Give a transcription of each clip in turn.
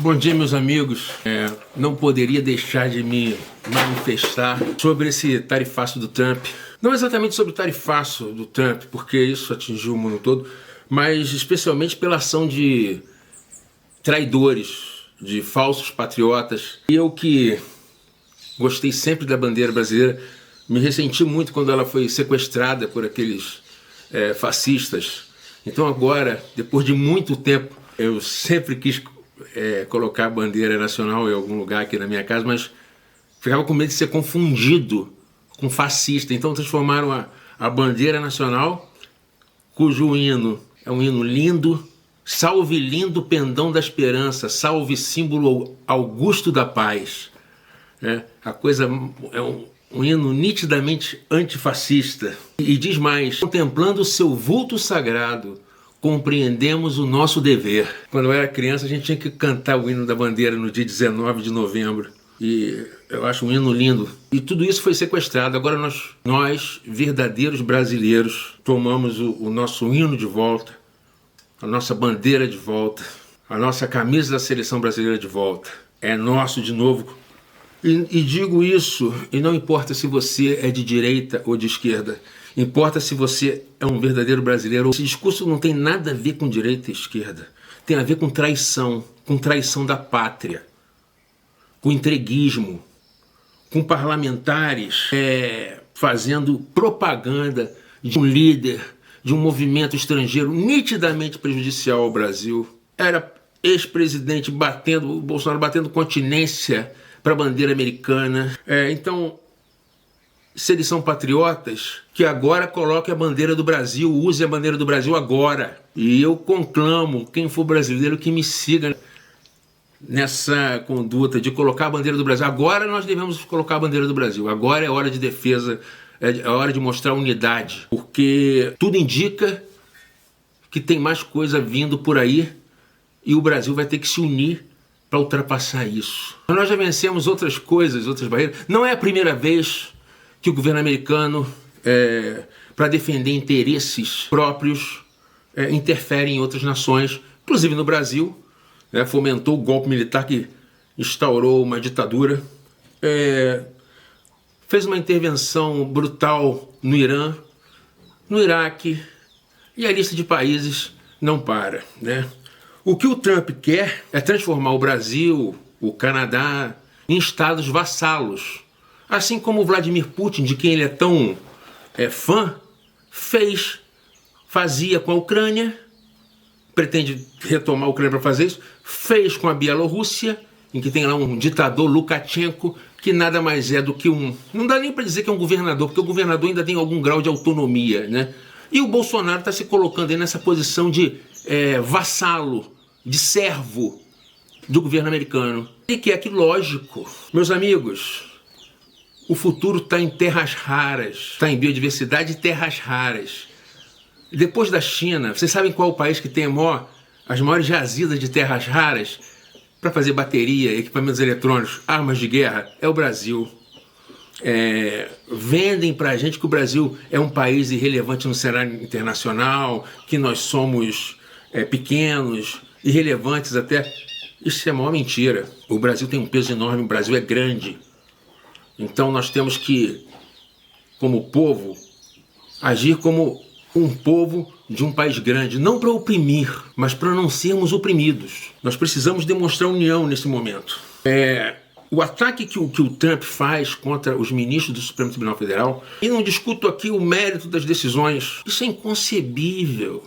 Bom dia, meus amigos. Não poderia deixar de me manifestar sobre esse tarifaço do Trump. Não exatamente sobre o tarifaço do Trump, porque isso atingiu o mundo todo, mas especialmente pela ação de traidores, de falsos patriotas. Eu que gostei sempre da bandeira brasileira, me ressenti muito quando ela foi sequestrada por aqueles fascistas. Então agora, depois de muito tempo, eu sempre quis colocar a bandeira nacional em algum lugar aqui na minha casa, mas ficava com medo de ser confundido com fascista. Então transformaram a bandeira nacional, cujo hino é um hino lindo: salve lindo pendão da esperança, salve símbolo augusto da paz. A coisa é um hino nitidamente antifascista. E diz mais: contemplando o seu vulto sagrado, compreendemos o nosso dever. Quando eu era criança, a gente tinha que cantar o hino da bandeira no dia 19 de novembro. E eu acho um hino lindo. E tudo isso foi sequestrado. Agora nós verdadeiros brasileiros, tomamos o nosso hino de volta, a nossa bandeira de volta, a nossa camisa da seleção brasileira de volta. É nosso de novo. E digo isso, e não importa se você é de direita ou de esquerda, importa se você é um verdadeiro brasileiro. Esse discurso não tem nada a ver com direita e esquerda. Tem a ver com traição da pátria, com entreguismo, com parlamentares fazendo propaganda de um líder, de um movimento estrangeiro nitidamente prejudicial ao Brasil. Era ex-presidente o Bolsonaro batendo continência para a bandeira americana. Então, se eles são patriotas, que agora coloque a bandeira do Brasil, use a bandeira do Brasil agora. E eu conclamo quem for brasileiro que me siga nessa conduta de colocar a bandeira do Brasil. Agora nós devemos colocar a bandeira do Brasil. Agora é hora de defesa, é hora de mostrar unidade, porque tudo indica que tem mais coisa vindo por aí e o Brasil vai ter que se unir para ultrapassar isso. Nós já vencemos outras coisas, outras barreiras. Não é a primeira vez que o governo americano, para defender interesses próprios, interfere em outras nações, inclusive no Brasil, fomentou o golpe militar que instaurou uma ditadura, fez uma intervenção brutal no Irã, no Iraque, e a lista de países não para, O que o Trump quer é transformar o Brasil, o Canadá, em estados vassalos. Assim como o Vladimir Putin, de quem ele é tão fã, fazia com a Ucrânia, pretende retomar a Ucrânia para fazer isso, fez com a Bielorrússia, em que tem lá um ditador, Lukashenko, que nada mais é do que não dá nem para dizer que é um governador, porque o governador ainda tem algum grau de autonomia, E o Bolsonaro está se colocando aí nessa posição de vassalo, de servo do governo americano. E que lógico, meus amigos, o futuro está em terras raras, está em biodiversidade e terras raras. Depois da China, vocês sabem qual é o país que tem as maiores jazidas de terras raras para fazer bateria, equipamentos eletrônicos, armas de guerra? É o Brasil. Vendem para a gente que o Brasil é um país irrelevante no cenário internacional, que nós somos pequenos, irrelevantes até. Isso é a maior mentira. O Brasil tem um peso enorme, o Brasil é grande. Então nós temos que, como povo, agir como um povo de um país grande, não para oprimir, mas para não sermos oprimidos. Nós precisamos demonstrar união nesse momento. O ataque que o Trump faz contra os ministros do Supremo Tribunal Federal, e não discuto aqui o mérito das decisões, isso é inconcebível.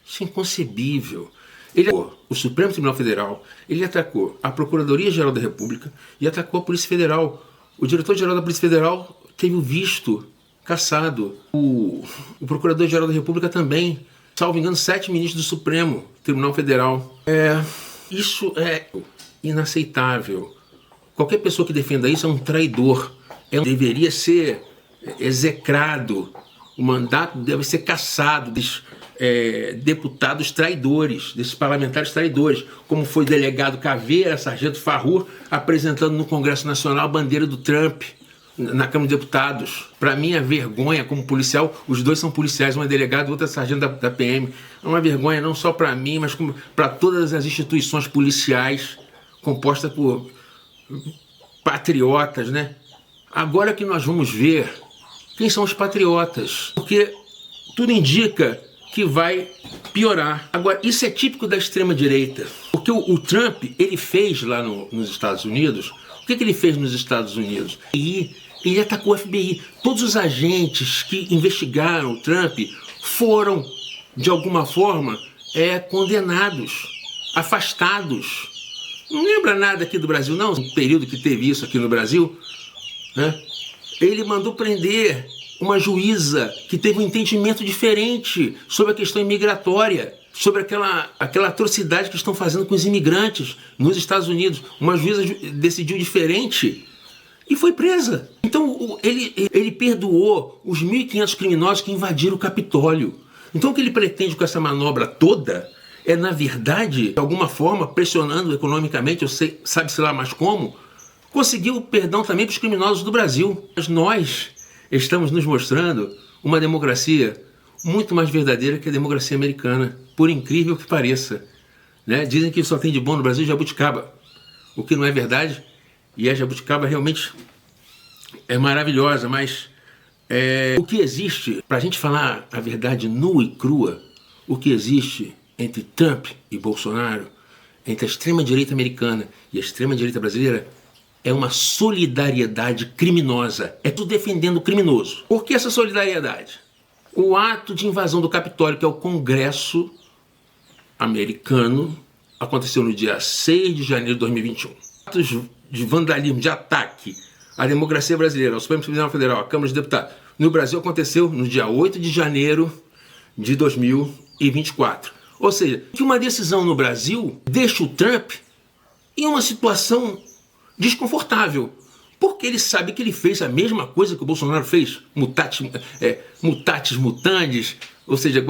Isso é inconcebível. Ele atacou o Supremo Tribunal Federal, ele atacou a Procuradoria-Geral da República e atacou a Polícia Federal. O diretor-geral da Polícia Federal teve o visto cassado. O Procurador-Geral da República também. Salvo engano, 7 ministros do Supremo Tribunal Federal. Isso é inaceitável. Qualquer pessoa que defenda isso é um traidor. Deveria ser execrado. O mandato deve ser cassado desses deputados traidores, desses parlamentares traidores, como foi delegado Caveira, sargento Farrur, apresentando no Congresso Nacional a bandeira do Trump na Câmara de Deputados. Para mim, a vergonha como policial, os dois são policiais, um é delegado, outro é sargento da PM. É uma vergonha não só para mim, mas para todas as instituições policiais composta por patriotas, né? Agora que nós vamos ver quem são os patriotas, porque tudo indica que vai piorar. Agora, isso é típico da extrema-direita, porque o Trump, ele fez lá nos Estados Unidos, o que ele fez nos Estados Unidos? Ele atacou o FBI. Todos os agentes que investigaram o Trump foram, de alguma forma, condenados, afastados. Não lembra nada aqui do Brasil, não? No período que teve isso aqui no Brasil, né? Ele mandou prender uma juíza que teve um entendimento diferente sobre a questão imigratória, sobre aquela atrocidade que estão fazendo com os imigrantes nos Estados Unidos. Uma juíza decidiu diferente e foi presa. Então ele perdoou os 1.500 criminosos que invadiram o Capitólio. Então o que ele pretende com essa manobra toda é, na verdade, de alguma forma, pressionando economicamente, sabe-se lá mais como, conseguir o perdão também para os criminosos do Brasil. Mas nós estamos nos mostrando uma democracia muito mais verdadeira que a democracia americana, por incrível que pareça, né? Dizem que só tem de bom no Brasil jabuticaba, o que não é verdade, e a jabuticaba realmente é maravilhosa, mas o que existe, para a gente falar a verdade nua e crua, o que existe entre Trump e Bolsonaro, entre a extrema-direita americana e a extrema-direita brasileira, é uma solidariedade criminosa. É tudo defendendo o criminoso. Por que essa solidariedade? O ato de invasão do Capitólio, que é o Congresso americano, aconteceu no dia 6 de janeiro de 2021. Atos de vandalismo, de ataque à democracia brasileira, ao Supremo Tribunal Federal, à Câmara dos Deputados, no Brasil aconteceu no dia 8 de janeiro de 2024. Ou seja, que uma decisão no Brasil deixa o Trump em uma situação desconfortável, porque ele sabe que ele fez a mesma coisa que o Bolsonaro fez, mutatis mutandis, ou seja,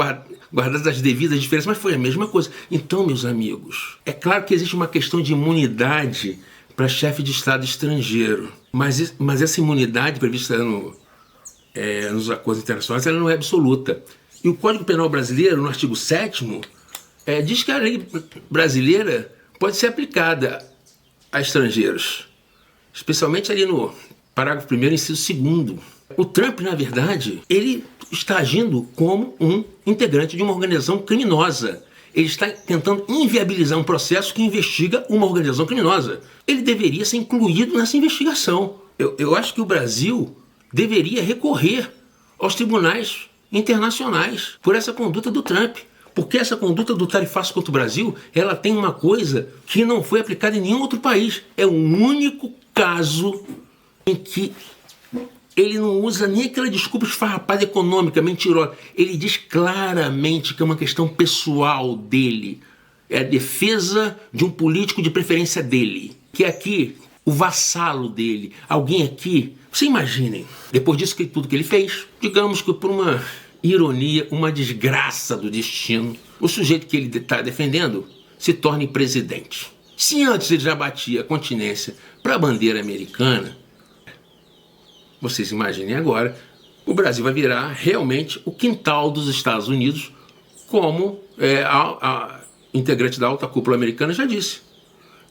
guardadas as devidas diferenças, mas foi a mesma coisa. Então, meus amigos, é claro que existe uma questão de imunidade para chefe de Estado estrangeiro, mas essa imunidade prevista nos acordos internacionais, ela não é absoluta. E o Código Penal brasileiro, no artigo 7º, diz que a lei brasileira pode ser aplicada a estrangeiros, especialmente ali no parágrafo 1º, inciso 2º. O Trump, na verdade, ele está agindo como um integrante de uma organização criminosa. Ele está tentando inviabilizar um processo que investiga uma organização criminosa. Ele deveria ser incluído nessa investigação. Eu acho que o Brasil deveria recorrer aos tribunais internacionais por essa conduta do Trump. Porque essa conduta do tarifaço contra o Brasil, ela tem uma coisa que não foi aplicada em nenhum outro país. É o único caso em que ele não usa nem aquela desculpa esfarrapada econômica, mentirosa. Ele diz claramente que é uma questão pessoal dele. É a defesa de um político de preferência dele. Que é aqui, o vassalo dele. Alguém aqui, vocês imaginem, depois disso tudo que ele fez, digamos que por uma ironia, uma desgraça do destino, o sujeito que ele está defendendo se torne presidente. Se antes ele já batia a continência para a bandeira americana, vocês imaginem agora, o Brasil vai virar realmente o quintal dos Estados Unidos, como a integrante da alta cúpula americana já disse.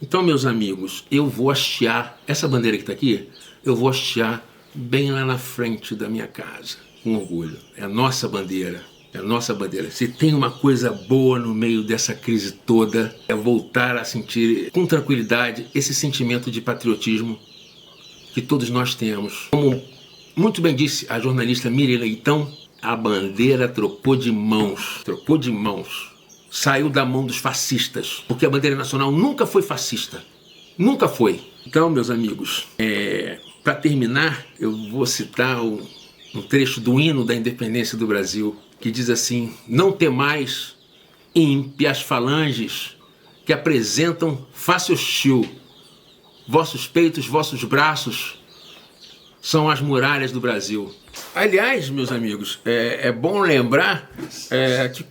Então, meus amigos, eu vou hastear, essa bandeira que está aqui, eu vou hastear bem lá na frente da minha casa. Com orgulho. É a nossa bandeira. É a nossa bandeira. Se tem uma coisa boa no meio dessa crise toda, é voltar a sentir com tranquilidade esse sentimento de patriotismo que todos nós temos. Como muito bem disse a jornalista Miriam Leitão, a bandeira trocou de mãos. Trocou de mãos. Saiu da mão dos fascistas. Porque a bandeira nacional nunca foi fascista. Nunca foi. Então, meus amigos, para terminar, eu vou citar um trecho do hino da independência do Brasil, que diz assim: não temais ímpias falanges que apresentam face hostil. Vossos peitos, vossos braços são as muralhas do Brasil. Aliás, meus amigos, é bom lembrar que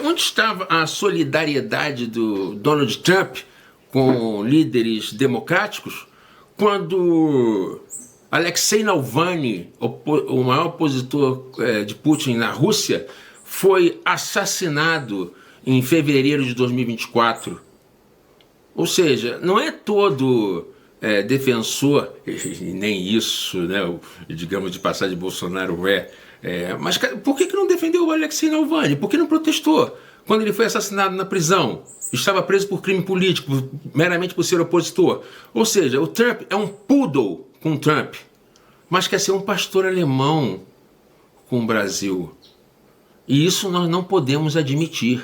onde estava a solidariedade do Donald Trump com líderes democráticos, quando Alexei Navalny, o maior opositor de Putin na Rússia, foi assassinado em fevereiro de 2024. Ou seja, não é todo defensor, e nem isso, né, digamos de passar de Bolsonaro mas por que não defendeu o Alexei Navalny? Por que não protestou quando ele foi assassinado na prisão? Estava preso por crime político, meramente por ser opositor. Ou seja, o Trump é um poodle com Trump, mas quer ser um pastor alemão com o Brasil. E isso nós não podemos admitir.